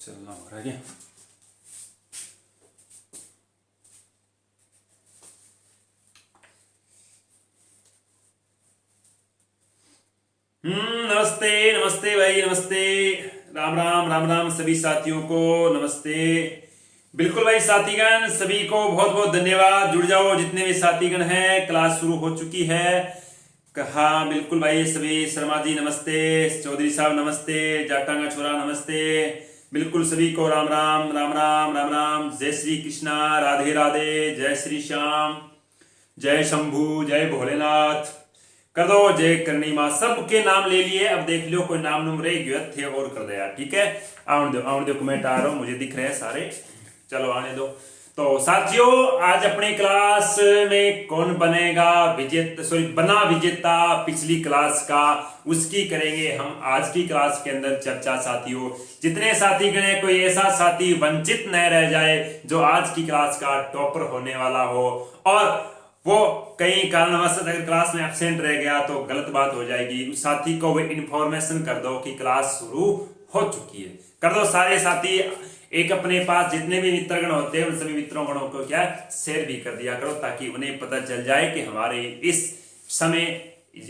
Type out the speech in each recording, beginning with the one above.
चलना हो रहा है क्या? नमस्ते नमस्ते भाई, नमस्ते। राम राम राम राम सभी साथियों को नमस्ते। बिल्कुल भाई साथीगण, सभी को बहुत बहुत धन्यवाद। जुड़ जाओ जितने भी साथीगण हैं, क्लास शुरू हो चुकी है। हाँ बिल्कुल भाई, सभी शर्मा जी नमस्ते, चौधरी साहब नमस्ते, जाटांगा छोरा नमस्ते। बिल्कुल सभी को राम राम राम राम राम राम। जय श्री कृष्णा, राधे राधे, जय श्री श्याम, जय शंभू, जय भोलेनाथ। कर दो जय करनी माँ, सबके नाम ले लिए। अब देख लो कोई नाम नूम रह गया थे और कर दो यार, ठीक है। आने दो कमेंट आ रहा हूं, मुझे दिख रहे हैं सारे। चलो आने दो। तो साथियों, आज अपनी क्लास में कौन बनेगा बना विजेता पिछली क्लास का, उसकी करेंगे हम आज की क्लास के अंदर चर्चा। साथियों, जितने साथी गणे, कोई ऐसा साथी वंचित न रह जाए जो आज की क्लास का टॉपर होने वाला हो, और वो कई कारणवश अगर क्लास में एब्सेंट रह गया तो गलत बात हो जाएगी। उस साथी को वो इन्फॉर्मेशन कर दो कि क्लास शुरू हो चुकी है। कर दो सारे साथी, एक अपने पास जितने भी मित्रगण होते हैं उन सभी मित्रों गणों को क्या शेयर भी कर दिया करो, ताकि उन्हें पता चल जाए कि हमारे इस समय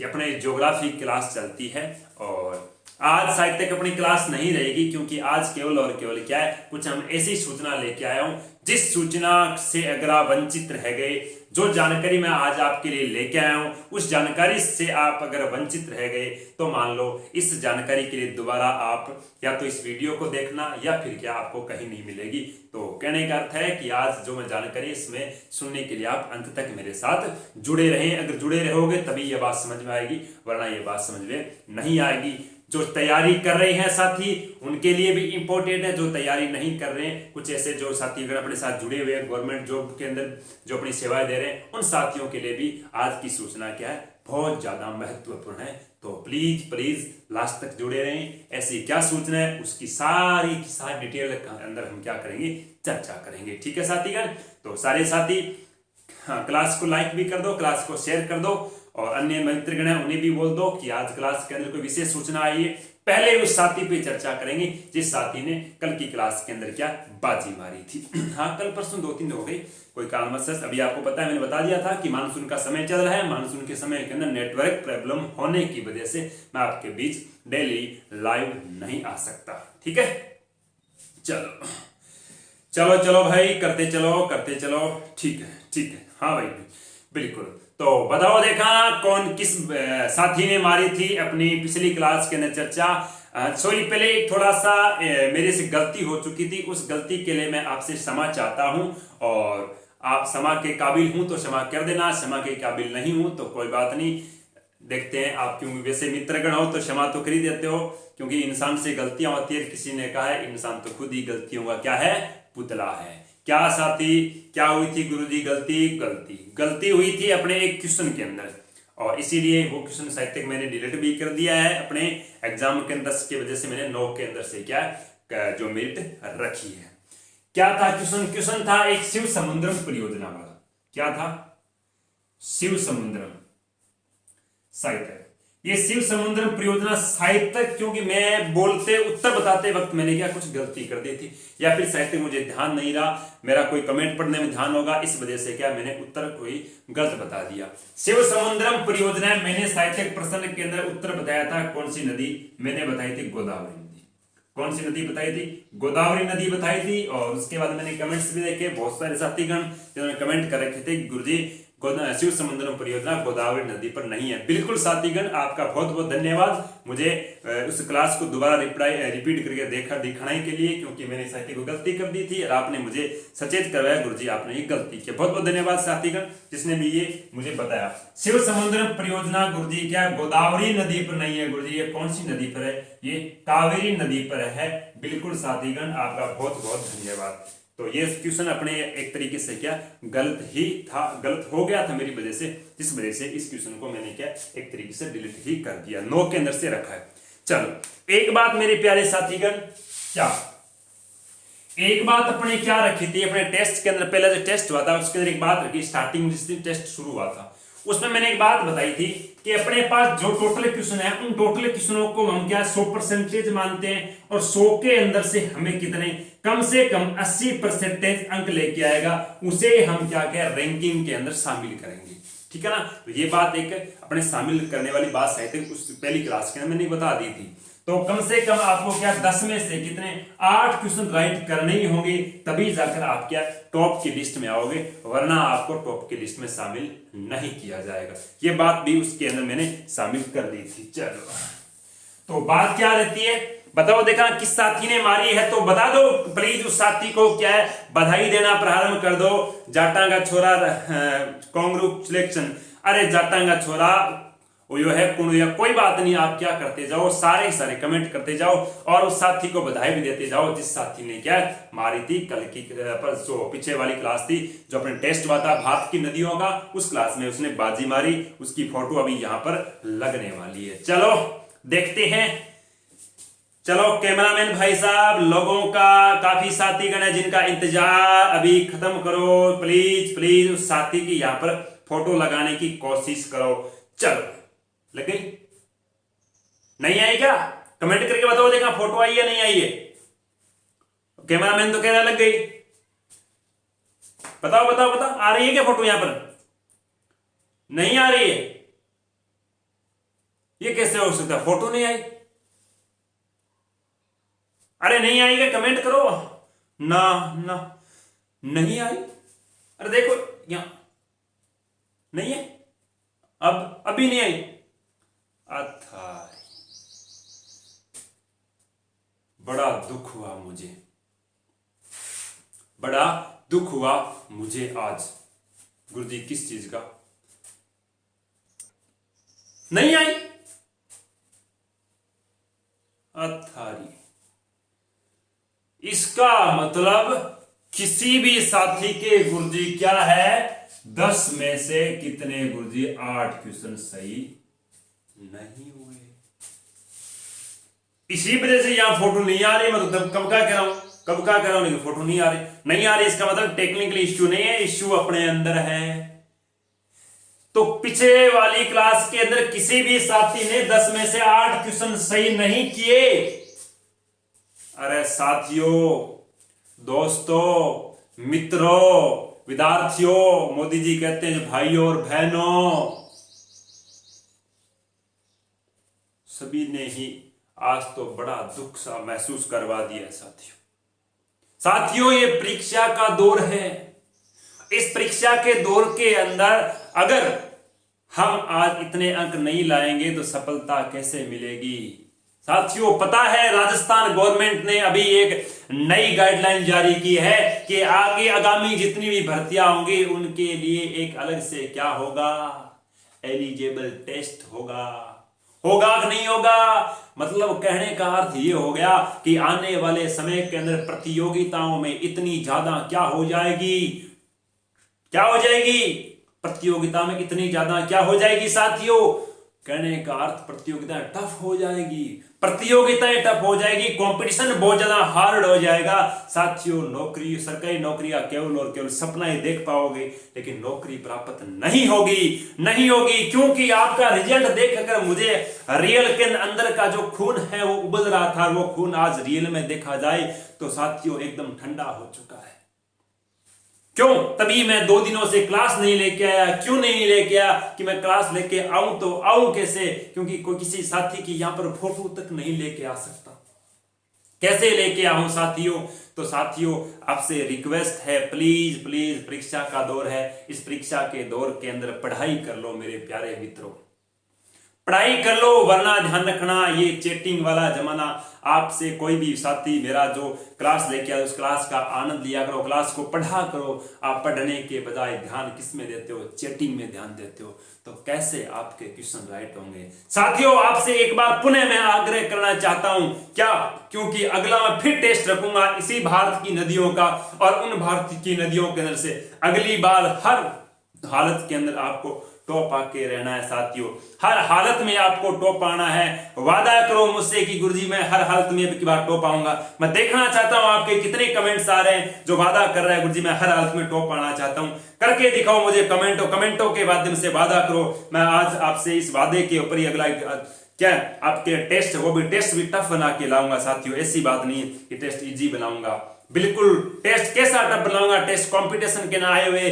अपने ज्योग्राफी क्लास चलती है। और आज शायद तक अपनी क्लास नहीं रहेगी, क्योंकि आज केवल और केवल क्या है, कुछ हम ऐसी सूचना लेके आया हूं जिस सूचना से अगर आप वंचित रह गए, जो जानकारी मैं आज आपके लिए लेके आया हूं उस जानकारी से आप अगर वंचित रह गए तो मान लो इस जानकारी के लिए दोबारा आप या तो इस वीडियो को देखना या फिर क्या आपको कहीं नहीं मिलेगी। तो कहने का अर्थ है कि आज जो मैं जानकारी इसमें सुनने के लिए आप अंत तक मेरे साथ जुड़े रहें। अगर जुड़े रहोगे तभी यह बात समझ में आएगी, वरना यह बात समझ में नहीं आएगी। जो तैयारी कर रहे हैं साथी उनके लिए भी इंपॉर्टेंट है, जो तैयारी नहीं कर रहे हैं, कुछ ऐसे जो साथी अगर अपने साथ जुड़े हुए हैं गवर्नमेंट जॉब के अंदर जो अपनी सेवाएं दे रहे हैं, उन साथियों के लिए भी आज की सूचना क्या है, बहुत ज्यादा महत्वपूर्ण है। तो प्लीज प्लीज लास्ट तक जुड़े रहें। ऐसी क्या सूचना है उसकी सारी की सारी डिटेल अंदर हम क्या करेंगे, चर्चा करेंगे, ठीक है साथीगण। तो सारे साथी हाँ, क्लास को लाइक भी कर दो, क्लास को शेयर कर दो, और अन्य मित्रगण है उन्हें भी बोल दो कि आज क्लास के अंदर कोई विशेष सूचना आई है। पहले उस साथी पे चर्चा करेंगे जिस साथी ने कल की क्लास के अंदर क्या बाजी मारी थी। हाँ, कल परसों 2-3 हो गई, कोई कारणवश। अभी आपको पता है, मैंने बता दिया था कि मानसून का समय चल रहा है। मानसून के समय के अंदर नेटवर्क प्रॉब्लम होने की वजह से मैं आपके बीच डेली लाइव नहीं आ सकता, ठीक है। चलो चलो चलो भाई, करते चलो, ठीक है ठीक है। हाँ भाई बिल्कुल। तो बताओ देखा कौन किस साथी ने मारी थी अपनी पिछली क्लास के अंदर चर्चा। सॉरी, पहले एक थोड़ा सा मेरे से गलती हो चुकी थी, उस गलती के लिए मैं आपसे क्षमा चाहता हूं। और आप क्षमा के काबिल हूं तो क्षमा कर देना, क्षमा के काबिल नहीं हूं तो कोई बात नहीं। देखते हैं आप, क्योंकि वैसे मित्रगण हो तो क्षमा तो कर ही देते हो, क्योंकि इंसान से गलतियां होती है। किसी ने कहा है इंसान तो खुद ही गलतियों का क्या है, पुतला है। क्या साथी, क्या हुई थी गुरुजी गलती हुई थी अपने एक क्वेश्चन के अंदर, और इसीलिए वो क्वेश्चन शायद तक मैंने डिलीट भी कर दिया है अपने एग्जाम के अंदर की वजह से। मैंने 9 के अंदर से क्या जो मेरिट रखी है। क्या था क्वेश्चन था एक शिव समुद्रम परियोजना वाला। क्या था, शिव समुद्रम साहित्य। ये शिव समुद्रम परियोजना साहित्य, क्योंकि मैं बोलते उत्तर बताते वक्त मैंने क्या कुछ गलती कर दी थी, या फिर साहित्य मुझे ध्यान नहीं रहा, मेरा कोई कमेंट पढ़ने में ध्यान होगा, इस वजह से क्या मैंने उत्तर कोई गलत बता दिया। शिव समुद्रम परियोजना मैंने साहित्यिक प्रश्न के अंदर उत्तर बताया था कौन सी नदी, मैंने बताई थी गोदावरी नदी। कौन सी नदी बताई थी, गोदावरी नदी बताई थी। और उसके बाद मैंने कमेंट्स भी देखे, बहुत सारे साथीगण जिन्होंने कमेंट कर रखे थे गुरुजी शिव समुद्रम परियोजना गोदावरी नदी पर नहीं है। बिल्कुल साथीगण, आपका बहुत बहुत धन्यवाद मुझे उस क्लास को दोबारा रिपीट करके दिखाने के लिए, क्योंकि मैंने साथी को गलती कर दी थी और आपने मुझे सचेत करवाया गुरुजी आपने ये गलती की। बहुत बहुत धन्यवाद साथीगण जिसने भी ये मुझे बताया। शिव समुद्रम परियोजना गुरुजी क्या गोदावरी नदी पर नहीं है गुरुजी, ये कौन सी नदी पर है, ये कावेरी नदी पर है। बिल्कुल साथीगण, आपका बहुत बहुत धन्यवाद। तो ये क्वेश्चन अपने एक तरीके से क्या गलत ही था, गलत हो गया था मेरी वजह से, जिस वजह से इस क्वेश्चन को मैंने क्या एक तरीके से डिलीट ही कर दिया, 9 के अंदर से रखा है। चलो एक बात मेरे प्यारे साथीगण, क्या एक बात अपने क्या रखी थी अपने टेस्ट के अंदर, पहला जो टेस्ट हुआ था उसके अंदर एक बात रखी, स्टार्टिंग जिस दिन टेस्ट शुरू हुआ था उसमें मैंने एक बात बताई थी कि अपने पास जो टोटल क्वेश्चन है उन टोटल क्वेश्चनों को हम क्या 100% मानते हैं, और 100 के अंदर से हमें कितने कम से कम 80% अंक लेके आएगा उसे हम क्या कहें रैंकिंग के अंदर शामिल करेंगे। ठीक है ना। तो ये बात एक अपने शामिल करने वाली बात साहित्य उस पहली क्लास के अंदर मैंने बता दी थी। तो कम से कम आपको क्या 10 में से कितने 8 क्वेश्चन राइट करने ही होंगे, तभी जाकर आप क्या टॉप की लिस्ट में आओगे, वरना आपको टॉप की लिस्ट में शामिल नहीं किया जाएगा। ये बात भी उसके अंदर मैंने शामिल कर दी थी। चलो तो बात क्या रहती है बताओ, देखा किस साथी ने मारी है तो बता दो प्लीज, उस साथी को क्या है बधाई देना प्रारंभ कर दो। जाटांगा छोरा कॉन्ग्रेचुलेशन, अरे जाटांगा छोरा वो है या कोई बात नहीं, आप क्या करते जाओ सारे कमेंट करते जाओ और उस साथी को बधाई भी देते जाओ जिस साथी ने क्या मारी थी कल की जो पीछे वाली क्लास थी, जो अपने टेस्ट हुआ था भारत की नदियों का, उस क्लास में उसने बाजी मारी, उसकी फोटो अभी यहां पर लगने वाली है। चलो देखते हैं। चलो कैमरामैन भाई साहब, लोगों का काफी साथीगण है जिनका इंतजार अभी खत्म करो, प्लीज प्लीज उस साथी की यहां पर फोटो लगाने की कोशिश करो। चलो लग गई? नहीं आई क्या? कमेंट करके बताओ देखा फोटो आई या नहीं आई है। कैमरामैन तो कह रहा लग गई। बताओ बताओ बताओ, आ रही है क्या फोटो यहां पर? नहीं आ रही है, ये कैसे हो सकता है फोटो नहीं आई? अरे नहीं आई क्या? कमेंट करो ना ना, नहीं आई। अरे देखो यहां नहीं है, अब अभी नहीं आई। अच्छा बड़ा दुख हुआ मुझे, बड़ा दुख हुआ मुझे आज। गुरुजी किस चीज का? नहीं आई। अथारी इसका मतलब किसी भी साथी के गुरुजी क्या है 10 में से कितने गुरुजी 8 क्वेश्चन सही नहीं हुए। इसी वजह से यहां फोटो नहीं आ रही। मैं तो कब का कह रहा हूं, कब का कह रहा हूं, लेकिन फोटो नहीं आ रही। नहीं आ रही इसका मतलब टेक्निकली इश्यू नहीं है, इश्यू अपने अंदर है। तो पिछले वाली क्लास के अंदर किसी भी साथी ने 10 में से 8 क्वेश्चन सही नहीं किए। अरे साथियों, दोस्तों, मित्रों, विद्यार्थियों, मोदी जी कहते हैं भाइयों और बहनों, सभी ने ही आज तो बड़ा दुख सा महसूस करवा दिया साथियों। साथियों ये परीक्षा का दौर है। इस परीक्षा के दौर के अंदर अगर हम आज इतने अंक नहीं लाएंगे तो सफलता कैसे मिलेगी। साथियों पता है राजस्थान गवर्नमेंट ने अभी एक नई गाइडलाइन जारी की है कि आगे आगामी जितनी भी भर्तियां होंगी उनके लिए एक अलग से क्या होगा, एलिजिबल टेस्ट होगा। होगा कि नहीं होगा? मतलब कहने का अर्थ ये हो गया कि आने वाले समय के अंदर प्रतियोगिताओं में इतनी ज्यादा क्या हो जाएगी, क्या हो जाएगी प्रतियोगिता में इतनी ज्यादा क्या हो जाएगी साथियों? कहने का अर्थ प्रतियोगिताएं टफ हो जाएगी, प्रतियोगिताएं टफ हो जाएगी, कंपटीशन बहुत ज्यादा हार्ड हो जाएगा साथियों। नौकरी, सरकारी नौकरियां केवल और केवल सपना ही देख पाओगे, लेकिन नौकरी प्राप्त नहीं होगी, नहीं होगी। क्योंकि आपका रिजल्ट देखकर मुझे रियल के अंदर का जो खून है वो उबल रहा था, वो खून आज रियल में देखा जाए तो साथियों एकदम ठंडा हो चुका है। क्यों? तभी मैं 2 दिनों से क्लास नहीं लेके आया। क्यों नहीं लेके आया कि मैं क्लास लेके आऊं तो आऊं कैसे? क्योंकि कोई किसी साथी की यहां पर फोटो तक नहीं लेके आ सकता। कैसे लेके आऊं साथियों? तो साथियों आपसे रिक्वेस्ट है, प्लीज प्लीज, परीक्षा का दौर है, इस परीक्षा के दौर के अंदर पढ़ाई कर लो मेरे प्यारे मित्रों, पढ़ाई कर लो। वरना ध्यान रखना ये चैटिंग वाला जमाना, आपसे कोई भी साथी मेरा जो क्लास लेके आए उस क्लास का आनंद लिया करो, क्लास को पढ़ा करो। आप पढ़ने के बजाय ध्यान किस में देते हो? चैटिंग में ध्यान देते हो, तो कैसे आपके क्वेश्चन राइट होंगे? साथियों आपसे एक बार पुनः मैं आग्रह करना चाहता हूं, क्या? क्योंकि अगला मैं फिर टेस्ट रखूंगा इसी भारत की नदियों का, और उन भारत की नदियों के अंदर से अगली बार हर हालत के अंदर आपको टॉप आके रहना है साथियों, हर हालत में आपको टॉप आना है। वादा करो मुझसे कि गुरुजी मैं हर हालत में अब की बार टॉप आऊंगा। मैं देखना चाहता हूं आपके कितने कमेंट्स आ रहे हैं जो वादा कर रहे हैं गुरुजी मैं हर हालत में टॉप आना चाहता हूं। करके दिखाओ मुझे कमेंटों के माध्यम से वादा करो। मैं आज आपसे इस वादे के ऊपर ही अगला क्या आपके टेस्ट, वो भी टेस्ट भी टफ बना के लाऊंगा साथियों। ऐसी बात नहीं है कि टेस्ट इजी बनाऊंगा, बिल्कुल टेस्ट कैसा टफ बनाऊंगा, टेस्ट कंपटीशन के ना आए हुए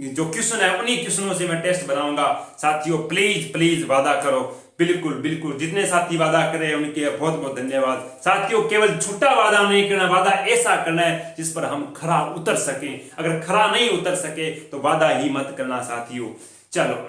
जो क्वेश्चन है उन्हीं क्वेश्चनों से मैं टेस्ट बनाऊंगा साथियों। प्लीज प्लीज वादा करो, बिल्कुल बिल्कुल। जितने साथी वादा करे उनके बहुत बहुत धन्यवाद साथियों। केवल झूठा वादा नहीं करना, वादा ऐसा करना है जिस पर हम खरा उतर सके। अगर खरा नहीं उतर सके तो वादा ही मत करना साथियों। चलो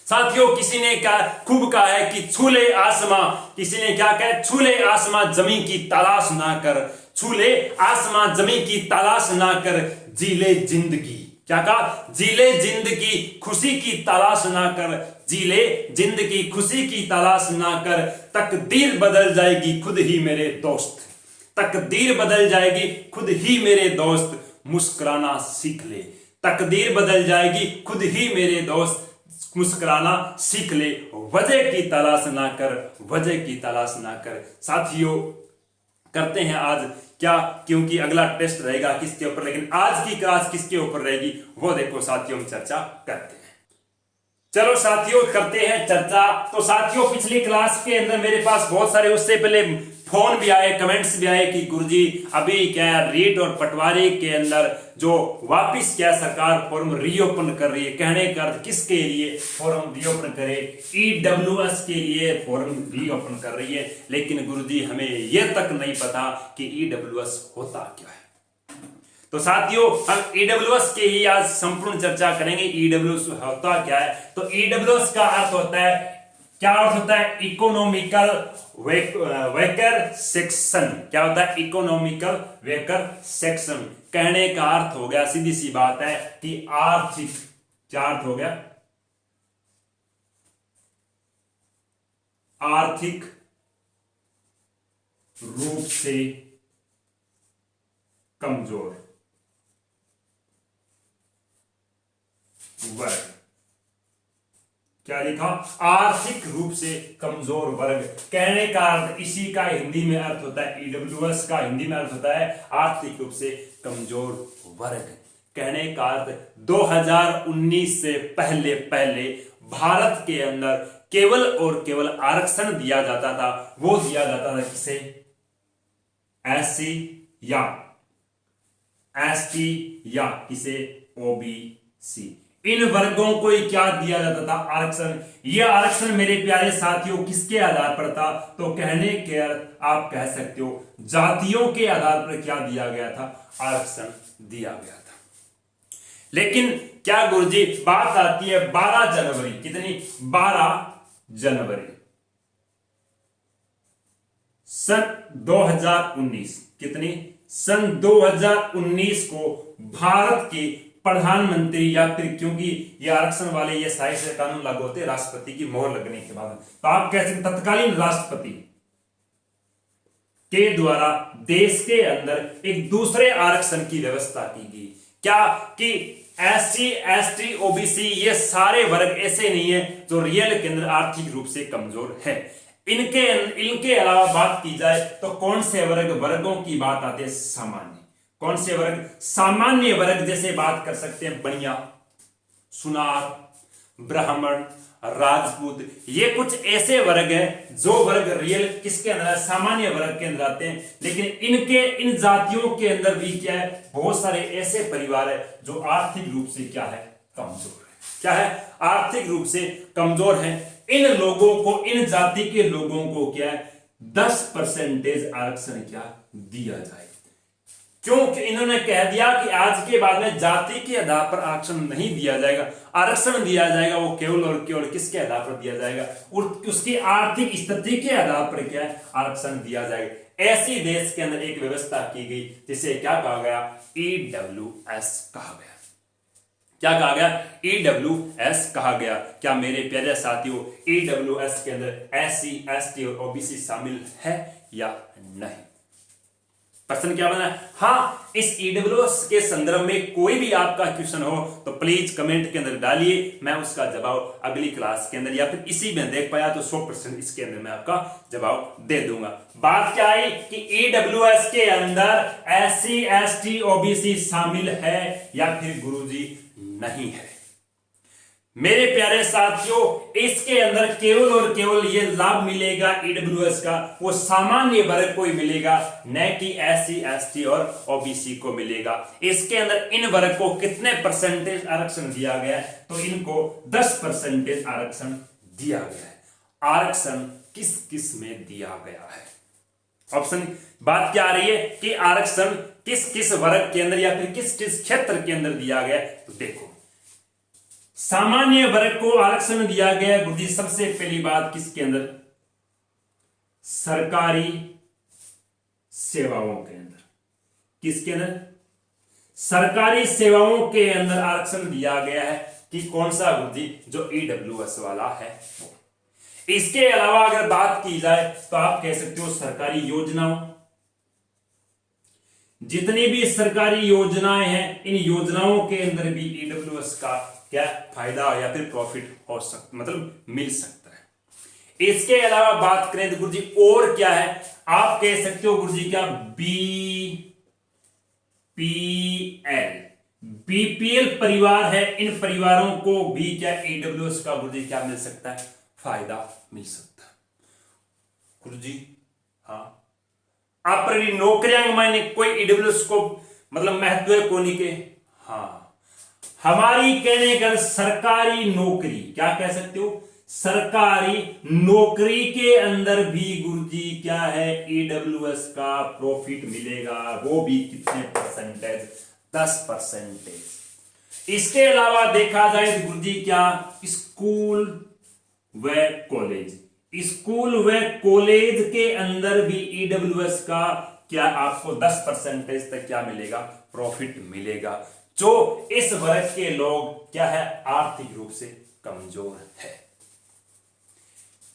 साथियों, किसी ने क्या खूब कहा है कि छूले आसमां, किसी ने क्या कहा, छूले आसमां जमीन की तलाश ना कर, छूले आसमां जमीन की तलाश ना कर, जीले जिंदगी, क्या कहा, जीले जिंदगी खुशी की तलाश ना कर, जीले जिंदगी खुशी की तलाश ना कर, तकदीर बदल जाएगी खुद ही मेरे दोस्त, तकदीर बदल जाएगी खुद ही मेरे दोस्त, मुस्कुराना सीख ले, तकदीर बदल जाएगी खुद ही मेरे दोस्त, मुस्कुराना सीख ले, वजह की तलाश ना कर, वजह की तलाश ना कर। साथियों करते हैं आज क्या, क्योंकि अगला टेस्ट रहेगा किसके ऊपर, लेकिन आज की क्लास किसके ऊपर रहेगी वो देखो साथियों, हम चर्चा करते हैं। चलो साथियों करते हैं चर्चा। तो साथियों पिछली क्लास के अंदर मेरे पास बहुत सारे, उससे पहले फोन भी आए, कमेंट्स भी आए कि गुरुजी अभी क्या रीट और पटवारी के अंदर जो वापिस क्या सरकार फॉर्म रीओपन कर रही है, कहने का अर्थ किसके लिए फॉर्म रीओपन करे, ईडब्ल्यूएस के लिए फॉर्म रीओपन कर रही है। लेकिन गुरुजी हमें यह तक नहीं पता कि ईडब्ल्यूएस होता क्या है। तो साथियों हम ईडब्ल्यूएस के ही आज संपूर्ण चर्चा करेंगे। ईडब्ल्यूएस होता क्या है, तो ईडब्ल्यूएस का अर्थ होता है, क्या अर्थ होता है, इकोनॉमिकल वेकर सेक्शन। क्या होता है, इकोनॉमिकल वेकर सेक्शन। कहने का अर्थ हो गया, सीधी सी बात है कि आर्थिक, क्या अर्थ हो गया, आर्थिक रूप से कमजोर वर्ग। क्या लिखा, आर्थिक रूप से कमजोर वर्ग। कहने का अर्थ, इसी का हिंदी में अर्थ होता है, ईडब्ल्यूएस का हिंदी में अर्थ होता है आर्थिक रूप से कमजोर वर्ग। कहने का अर्थ 2019 से पहले भारत के अंदर केवल और केवल आरक्षण दिया जाता था, वो दिया जाता था किसे, एससी या एसटी या किसे, ओबीसी। इन वर्गों को ही क्या दिया जाता था, आरक्षण। यह आरक्षण मेरे प्यारे साथियों किसके आधार पर था, तो कहने के अर्थ आप कह सकते हो जातियों के आधार पर क्या दिया गया था, आरक्षण दिया गया था। लेकिन क्या गुरुजी बात आती है 12 जनवरी, कितनी, 12 जनवरी सन 2019, कितनी, सन 2019 को भारत के प्रधानमंत्री या फिर, क्योंकि ये आरक्षण वाले ये सारे से कानून लागू होते हैं राष्ट्रपति की मोहर लगने के बाद, तो आप कह सकते तत्कालीन राष्ट्रपति के द्वारा देश के अंदर एक दूसरे आरक्षण की व्यवस्था की गई। क्या कि एससी एसटी ओबीसी ये सारे वर्ग ऐसे नहीं है जो रियल के अंदर आर्थिक रूप से कमजोर है। इनके अलावा बात की जाए तो कौन से वर्गों की बात आती है, सामान्य। कौन से वर्ग, सामान्य वर्ग, जैसे बात कर सकते हैं बनिया, सुनार, ब्राह्मण, राजपूत। ये कुछ ऐसे वर्ग हैं जो वर्ग रियल किसके अंदर, सामान्य वर्ग के अंदर आते हैं। लेकिन इन जातियों के अंदर भी क्या है, बहुत सारे ऐसे परिवार है जो आर्थिक रूप से क्या है, कमजोर है। क्या है, आर्थिक रूप से कमजोर है। इन लोगों को, इन जाति के लोगों को क्या है, 10% आरक्षण क्या दिया जाए। क्योंकि इन्होंने कह दिया कि आज के बाद में जाति के आधार पर आरक्षण नहीं दिया जाएगा, आरक्षण दिया जाएगा वो केवल और केवल किसके आधार पर दिया जाएगा, और उसकी आर्थिक स्थिति के आधार पर क्या है, आरक्षण दिया जाएगा। ऐसी देश के अंदर एक व्यवस्था की गई जिसे क्या कहा गया, ईडब्ल्यूएस कहा गया। क्या कहा गया, ईडब्ल्यूएस कहा गया। क्या मेरे प्यारे साथियों ईडब्ल्यूएस के अंदर एससी एसटी और ओबीसी शामिल है या नहीं। प्रश्न क्या बना? हाँ, इस ईडब्ल्यूएस के संदर्भ में कोई भी आपका क्वेश्चन हो तो प्लीज कमेंट के अंदर डालिए, मैं उसका जवाब अगली क्लास के अंदर या फिर इसी में देख पाया तो 100% इसके अंदर मैं आपका जवाब दे दूंगा। बात क्या आई कि ईडब्ल्यूएस के अंदर SC ST OBC शामिल है या फिर गुरुजी नहीं है। मेरे प्यारे साथियों, इसके अंदर केवल और केवल ये लाभ मिलेगा ईडब्ल्यूएस का, वो सामान्य वर्ग को ही मिलेगा, न कि SC ST और OBC को मिलेगा। इसके अंदर इन वर्ग को कितने परसेंटेज आरक्षण दिया गया है? तो इनको 10% आरक्षण दिया गया है। आरक्षण किस किस में दिया गया है? ऑप्शन बात क्या आ रही है कि आरक्षण किस किस वर्ग के अंदर या फिर किस किस क्षेत्र के अंदर दिया गया है? तो देखो, सामान्य वर्ग को आरक्षण दिया गया गुरुजी सबसे पहली बात किसके अंदर? सरकारी सेवाओं के अंदर। किसके अंदर? सरकारी सेवाओं के अंदर आरक्षण दिया गया है कि कौन सा गुरुजी? जो ईडब्ल्यूएस वाला है वो। इसके अलावा अगर बात की जाए तो आप कह सकते हो सरकारी योजनाओं, जितनी भी सरकारी योजनाएं हैं इन योजनाओं के अंदर भी ईडब्ल्यूएस का क्या फायदा या फिर प्रॉफिट हो सकता, मतलब मिल सकता है। इसके अलावा बात करें तो गुरुजी और क्या है? आप कह सकते हो गुरुजी क्या? बीपीएल परिवार है, इन परिवारों को भी क्या ईडब्ल्यूएस का गुरुजी क्या मिल सकता है? फायदा मिल सकता है गुरुजी। हाँ, आप नौकरियां मायने कोई ईडब्ल्यूएस को मतलब महत्व है कोनी के? हाँ, हमारी कहने का सरकारी नौकरी, क्या कह सकते हो? सरकारी नौकरी के अंदर भी गुरुजी क्या है? ईडब्ल्यूएस का प्रॉफिट मिलेगा, वो भी कितने परसेंटेज? 10%। इसके अलावा देखा जाए तो गुरुजी क्या? स्कूल व कॉलेज, स्कूल व कॉलेज के अंदर भी ईडब्ल्यूएस का क्या आपको 10% तक क्या मिलेगा? प्रॉफिट मिलेगा, जो इस वर्ग के लोग क्या है? आर्थिक रूप से कमजोर है।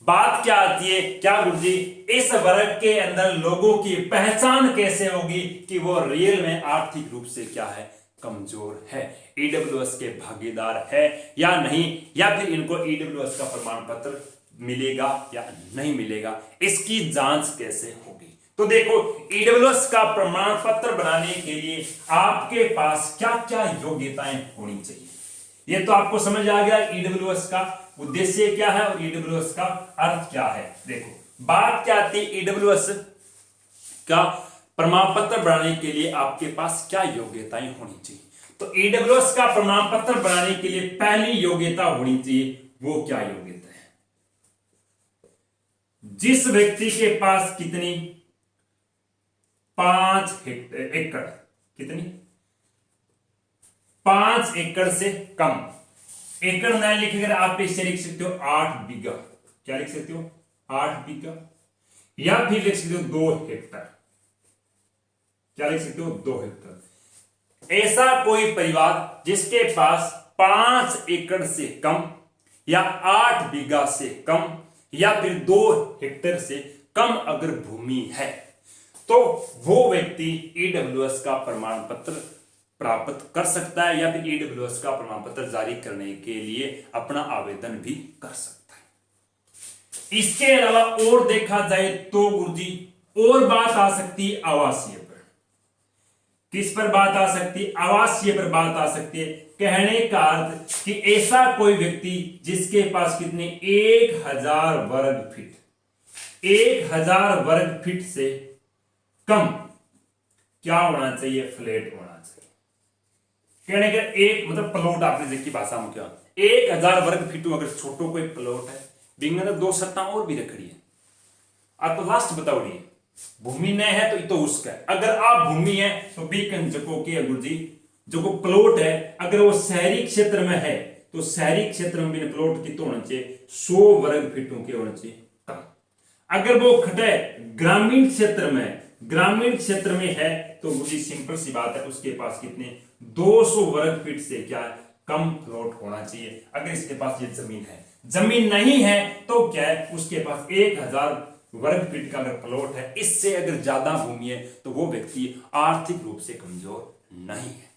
बात क्या आती है क्या गुरुजी? इस वर्ग के अंदर लोगों की पहचान कैसे होगी कि वो रियल में आर्थिक रूप से क्या है? कमजोर है, ईडब्ल्यूएस के भागीदार है या नहीं, या फिर इनको ईडब्ल्यूएस का प्रमाण पत्र मिलेगा या नहीं मिलेगा, इसकी जांच कैसे होगी? तो देखो, ईडब्ल्यूएस का प्रमाण पत्र बनाने के लिए आपके पास क्या क्या योग्यताएं होनी चाहिए, ये तो आपको समझ आ गया। ईडब्ल्यूएस का उद्देश्य क्या है और ईडब्ल्यूएस का अर्थ क्या है। देखो, बात क्या आती है ईडब्ल्यूएस का प्रमाण पत्र बनाने के लिए आपके पास क्या योग्यताएं होनी चाहिए। तो ईडब्ल्यूएस का प्रमाण पत्र बनाने के लिए पहली योग्यता होनी चाहिए, वो क्या योग्यता है? जिस व्यक्ति के पास कितनी 5 एकड़, कितनी 5 एकड़ से कम, एकड़ ना लिखकर आप इसे लिख सकते हो 8 बीघा, क्या लिख सकते हो? 8 बीघा, या फिर लिख सकते हो 2 हेक्टर, क्या लिख सकते हो? 2 हेक्टर। ऐसा कोई परिवार जिसके पास 5 एकड़ से कम या 8 बीघा से कम या फिर 2 हेक्टर से कम अगर भूमि है तो वो व्यक्ति ईडब्ल्यूएस का प्रमाण पत्र प्राप्त कर सकता है या फिर ईडब्ल्यूएस का प्रमाण पत्र जारी करने के लिए अपना आवेदन भी कर सकता है। इसके अलावा और देखा जाए तो गुरुजी और बात आ सकती है आवासीय पर। किस पर बात आ सकती है? आवासीय पर बात आ सकती है। कहने का अर्थ कि ऐसा कोई व्यक्ति जिसके पास कितने 1000 वर्ग फीट, 1000 वर्ग फीट से कम क्या होना चाहिए? फ्लैट होना चाहिए। कहने का एक मतलब प्लॉट, आपने देखी भाषा में क्या 1000 वर्ग फीट अगर छोटो कोई प्लॉट है, बिंगन 2 सट्टा और भी रख रही है, आप तो लास्ट बताओ रही है भूमि नहीं है तो उसका है। अगर आप भूमि है तो बीकन जको के गुरुजी जो प्लॉट है अगर वो शहरी क्षेत्र में है तो शहरी क्षेत्र में भी प्लॉट कितना होना चाहिए? 100 वर्ग फीटों के होना चाहिए कम। अगर वो खटे ग्रामीण क्षेत्र में, ग्रामीण क्षेत्र में है तो मुझे सिंपल सी बात है उसके पास कितने 200 वर्ग फीट से क्या कम प्लॉट होना चाहिए। अगर इसके पास ये जमीन है, जमीन नहीं है तो क्या है उसके पास 1000 वर्ग फीट का अगर प्लॉट है, इससे अगर ज्यादा भूमि है, तो वो व्यक्ति आर्थिक रूप से कमजोर नहीं है।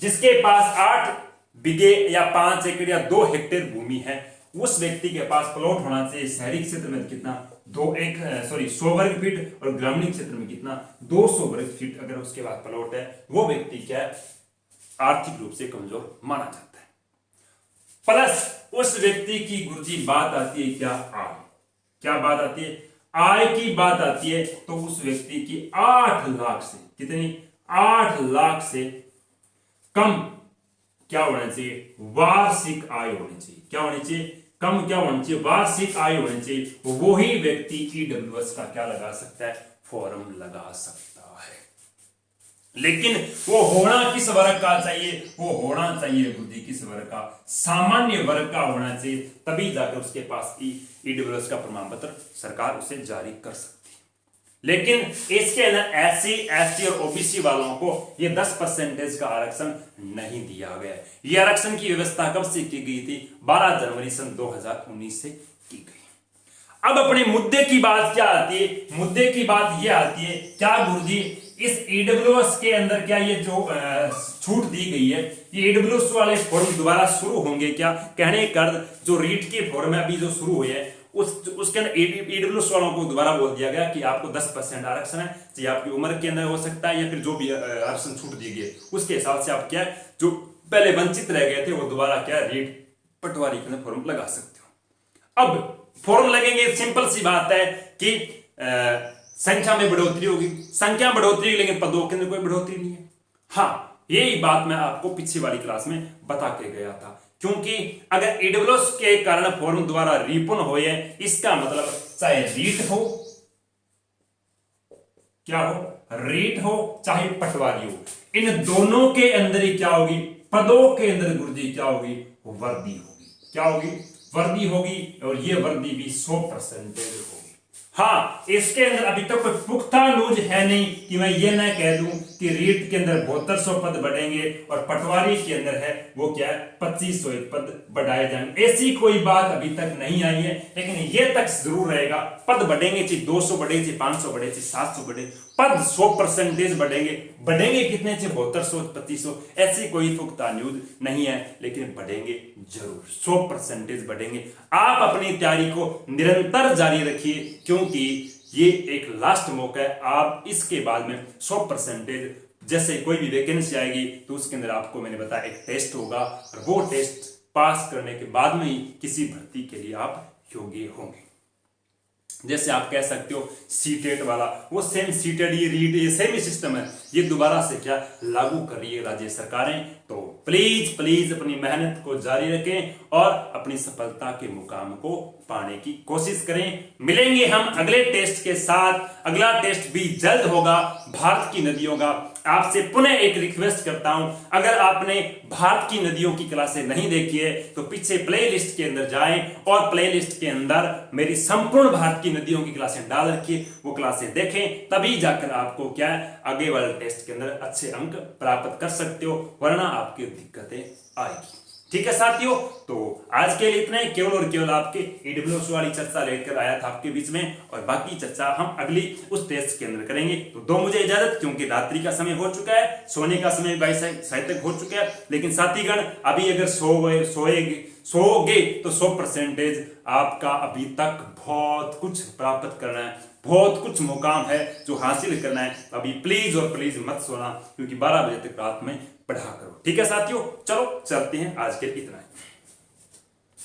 जिसके पास 8 बीघे या 5 एकड़ या 2 हेक्टेयर भूमि है, उस व्यक्ति के पास प्लॉट होना चाहिए शहरी क्षेत्र में कितना 100 वर्ग फीट, और ग्रामीण क्षेत्र में कितना 200 वर्ग फीट अगर उसके पास प्लॉट है, वो व्यक्ति क्या आर्थिक रूप से कमजोर माना जाता है। प्लस उस व्यक्ति की गुरुजी बात आती है क्या बात आती है? आय की बात आती है। तो उस व्यक्ति की 8 लाख से कितनी 8 लाख से कम क्या होना चाहिए? वार्षिक आय होनी चाहिए। क्या होनी चाहिए? कम क्या होनी चाहिए? वार्षिक आय होनी चाहिए। वही व्यक्ति ईडब्ल्यूएस का क्या लगा सकता है? फॉर्म लगा सकता है। लेकिन वो होना किस वर्ग का चाहिए? वो होना चाहिए गुरुजी किस वर्ग का? सामान्य वर्ग का होना चाहिए, तभी जाकर उसके पास ईडब्ल्यूएस का प्रमाण पत्र सरकार उसे जारी कर सकती है। लेकिन इसके अंदर एससी, एसटी और ओबीसी वालों को ये 10% का आरक्षण नहीं दिया गया। ये आरक्षण की व्यवस्था कब से की गई थी? 12 जनवरी सन 2019 से की गई। अब अपने मुद्दे की बात क्या आती है? मुद्दे की बात यह आती है, क्या गुरुजी इस ईडब्ल्यूएस के अंदर क्या ये जो छूट दी गई है, ये ईडब्ल्यूएस वाले फॉर्म दोबारा शुरू होंगे क्या? कहने का जो रीट के फॉर्म है अभी जो शुरू हुए हैं, उसके अंदर ईडब्ल्यूएस वालों को दोबारा बोल दिया गया कि आपको 10% आरक्षण है, चाहे आपकी उम्र के अंदर हो सकता है या फिर जो भी आरक्षण छूट दी गई उसके हिसाब से आप क्या जो पहले वंचित रह गए थे वो दोबारा क्या रीट पटवारी के अंदर फॉर्म लगा सकते हो। अब फॉर्म लगेंगे, सिंपल सी बात है कि संख्या में बढ़ोतरी होगी, संख्या बढ़ोतरी, लेकिन पदों के अंदर कोई बढ़ोतरी नहीं है। हाँ, यही बात मैं आपको पिछली वाली क्लास में बता के गया था, क्योंकि अगर ईडब्ल्यूएस के कारण फॉर्म द्वारा रिपुन हो, इसका मतलब चाहे रीट हो, क्या हो, रीट हो चाहे पटवारी हो, इन दोनों के अंदर ही क्या होगी? पदों के अंदर गुरुजी क्या होगी? वर्दी होगी। क्या होगी? वर्दी होगी, और ये वर्दी भी 100% होगी। हाँ, इसके अंदर अभी तक कोई पुख्ता न्यूज है नहीं कि मैं ये ना कह दूं कि रीट के अंदर 7200 पद बढ़ेंगे और पटवारी के अंदर है वो क्या है 2500 पद बढ़ाए जाएंगे। ऐसी कोई बात अभी तक नहीं आई है, लेकिन ये तक जरूर रहेगा, पद बढ़ेंगे, चाहे 200 बढ़े, चाहे 500 बढ़े, चाहे 700 बढ़े, पद 100% बढ़ेंगे। बढ़ेंगे कितने? 7200, 2500, ऐसी कोई पुख्ता न्यूज नहीं है, लेकिन बढ़ेंगे जरूर, 100% बढ़ेंगे। आप अपनी तैयारी को निरंतर जारी रखिए, क्योंकि ये एक लास्ट मौका है। आप इसके बाद में 100% जैसे कोई भी वैकेंसी आएगी तो उसके अंदर आपको मैंने बताया एक टेस्ट होगा, और वो टेस्ट पास करने के बाद में ही किसी भर्ती के लिए आप योग्य होंगे। जैसे आप कह सकते हो सीटेट वाला, वो सेम सीटेट, ये रीट, ये सेम ही सिस्टम है, ये दोबारा से क्या लागू कर रही है राज्य सरकारें। तो प्लीज प्लीज अपनी मेहनत को जारी रखें और अपनी सफलता के मुकाम को पाने की कोशिश करें। मिलेंगे हम अगले टेस्ट के साथ। अगला टेस्ट भी जल्द होगा, भारत की नदियों का। आपसे पुनः एक रिक्वेस्ट करता हूं, अगर आपने भारत की नदियों की क्लासें नहीं देखी है तो पीछे प्लेलिस्ट के अंदर जाएं और प्लेलिस्ट के अंदर मेरी संपूर्ण भारत की नदियों की क्लासें डाल रखिए, वो क्लासें देखें, तभी जाकर आपको क्या आगे वाले टेस्ट के अंदर अच्छे अंक प्राप्त कर सकते हो, वरना आपकी दिक्कतें आएगी। ठीक है साथियों, तो आज के लिए इतना ही, केवल और केवल आपके ईडब्ल्यूएस वाली चर्चा लेकर आया था आपके बीच में, और बाकी चर्चा हम अगली उस टेस्ट के अंदर करेंगे। तो दो मुझे इजाजत, क्योंकि रात्रि का समय हो चुका है, सोने का समय 22 तक हो चुका है। लेकिन साथीगण, अभी अगर सोओगे तो 100% आपका अभी तक बहुत कुछ प्राप्त करना है, बहुत कुछ मुकाम है जो हासिल करना है। अभी प्लीज और प्लीज मत सोना, क्योंकि 12 बजे तक रात में पढ़ा करो। ठीक है साथियों, चलो चलते हैं, आज के इतना है।